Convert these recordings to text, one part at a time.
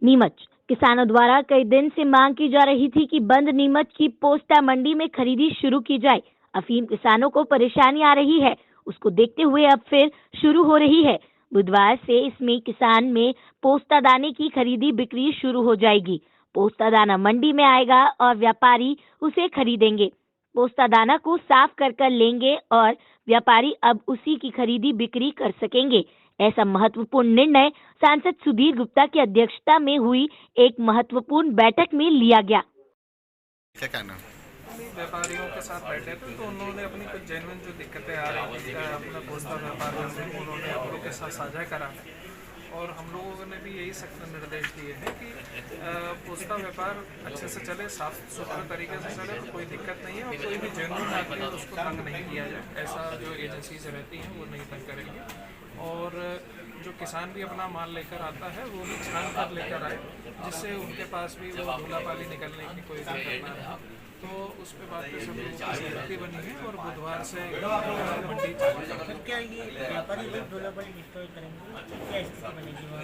नीमच किसानों द्वारा कई दिन से मांग की जा रही थी कि बंद नीमच की पोस्ता मंडी में खरीदी शुरू की जाए। अफीम किसानों को परेशानी आ रही है, उसको देखते हुए अब फिर शुरू हो रही है। बुधवार से इसमें किसान में पोस्ता दाने की खरीदी बिक्री शुरू हो जाएगी। पोस्ता दाना मंडी में आएगा और व्यापारी उसे खरीदेंगे। पोस्ता दाना को साफ कर लेंगे और व्यापारी अब उसी की खरीदी बिक्री कर सकेंगे। ऐसा महत्वपूर्ण निर्णय सांसद सुधीर गुप्ता की अध्यक्षता में हुई एक महत्वपूर्ण बैठक में लिया गया। क्या कहना? व्यापारियों के साथ बैठे थे तो उन्होंने अपनी कुछ जेन्युइन जो दिक्कतें आ रही थी अपना पोस्ता व्यापार करने में उन्होंने हम लोग के साथ साझा करा है। और हम लोगों ने भी यही सख्त निर्देश दिए हैं कि पोस्ता व्यापार अच्छे से चले, साफ सुथरे तरीके से चले, तो कोई दिक्कत नहीं है। और कोई भी जेन्युइन आदमी है उसको तंग नहीं किया जाए। ऐसा जो एजेंसीज रहती हैं वो नहीं तंग करेंगी। और जो किसान भी अपना माल लेकर आता है वो भी छान कर लेकर आए, जिससे उनके पास भी वो धूलापाली निकलने की कोई दिक्कत ना है। तो उस पर बात पे सब लोगों की सहमति बनी है और बुधवार से मंडी चालू है। क्या ये व्यापारी लोग धूलापाली डिस्ट्रॉय करेंगे? क्या स्थिति बनेगी वहाँ?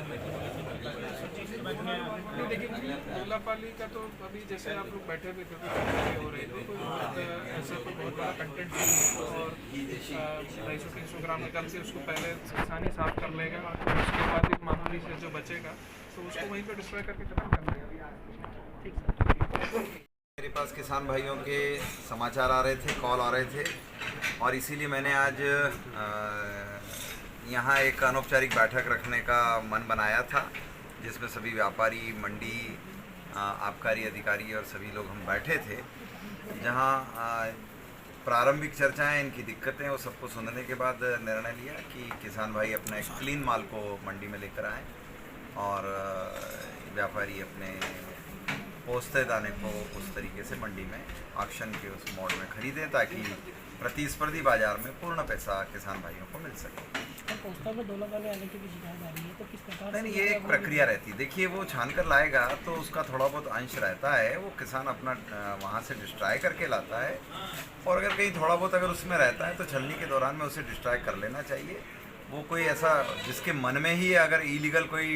नहीं, लेकिन धूलापाली का तो अभी जैसे आप लोग बैठे भी थे तो हो रही थी, कोई बहुत ऐसा कोई बहुत बड़ा कंटेंट नहीं है। और 250-300 ग्राम निकल के उसको पहले किसान ही साफ कर लेगा और उसके बाद भी मामूली से जो बचेगा तो उसको वहीं पर डिस्ट्रॉय करके खत्म कर देगा। मेरे पास किसान भाइयों के समाचार आ रहे थे, कॉल आ रहे थे और इसीलिए मैंने आज यहाँ एक अनौपचारिक बैठक रखने का मन बनाया था, जिसमें सभी व्यापारी, मंडी, आबकारी अधिकारी और सभी लोग हम बैठे थे, जहाँ प्रारंभिक चर्चाएं, इनकी दिक्कतें वो सबको सुनने के बाद निर्णय लिया कि किसान भाई अपना एक क्लीन माल को मंडी में लेकर आएँ और व्यापारी अपने पोस्ते दाने को उस तरीके से मंडी में ऑक्शन के उस मोड में खरीदें ताकि प्रतिस्पर्धी बाजार में पूर्ण पैसा किसान भाइयों को मिल सके। पोस्ता में धूलापाली आने की भी शिकायत आ रही है, तो किस प्रकार? नहीं, ये एक प्रक्रिया रहती है। देखिए, वो छान कर लाएगा तो उसका थोड़ा बहुत अंश रहता है, वो किसान अपना वहाँ से डिस्ट्रॉय करके लाता है। और अगर कहीं थोड़ा बहुत अगर उसमें रहता है तो छलनी के दौरान में उसे डिस्ट्रॉय कर लेना चाहिए। वो कोई ऐसा जिसके मन में ही अगर इलीगल कोई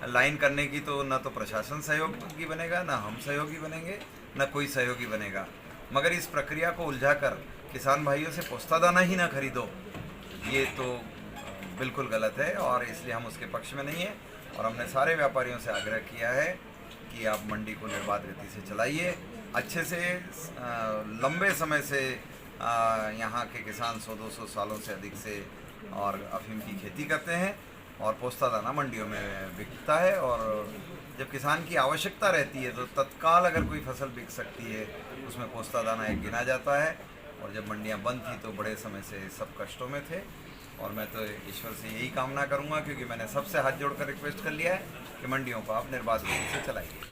लाइन करने की, तो ना तो प्रशासन सहयोगी बनेगा, ना हम सहयोगी बनेंगे, ना कोई सहयोगी बनेगा। मगर इस प्रक्रिया को उलझाकर किसान भाइयों से पोस्ता दाना ही ना खरीदो, ये तो बिल्कुल गलत है और इसलिए हम उसके पक्ष में नहीं हैं। और हमने सारे व्यापारियों से आग्रह किया है कि आप मंडी को निर्बाध गति से चलाइए। अच्छे से लंबे समय से यहाँ के किसान 100-200 सालों से अधिक से और अफीम की खेती करते हैं और पोस्ता दाना मंडियों में बिकता है। और जब किसान की आवश्यकता रहती है तो तत्काल अगर कोई फसल बिक सकती है उसमें पोस्ता दाना एक गिना जाता है। और जब मंडियां बंद थी तो बड़े समय से सब कष्टों में थे और मैं तो ईश्वर से यही कामना करूंगा, क्योंकि मैंने सबसे हाथ जोड़कर रिक्वेस्ट कर लिया है कि मंडियों को आप निर्बाध रूप से चलाइए।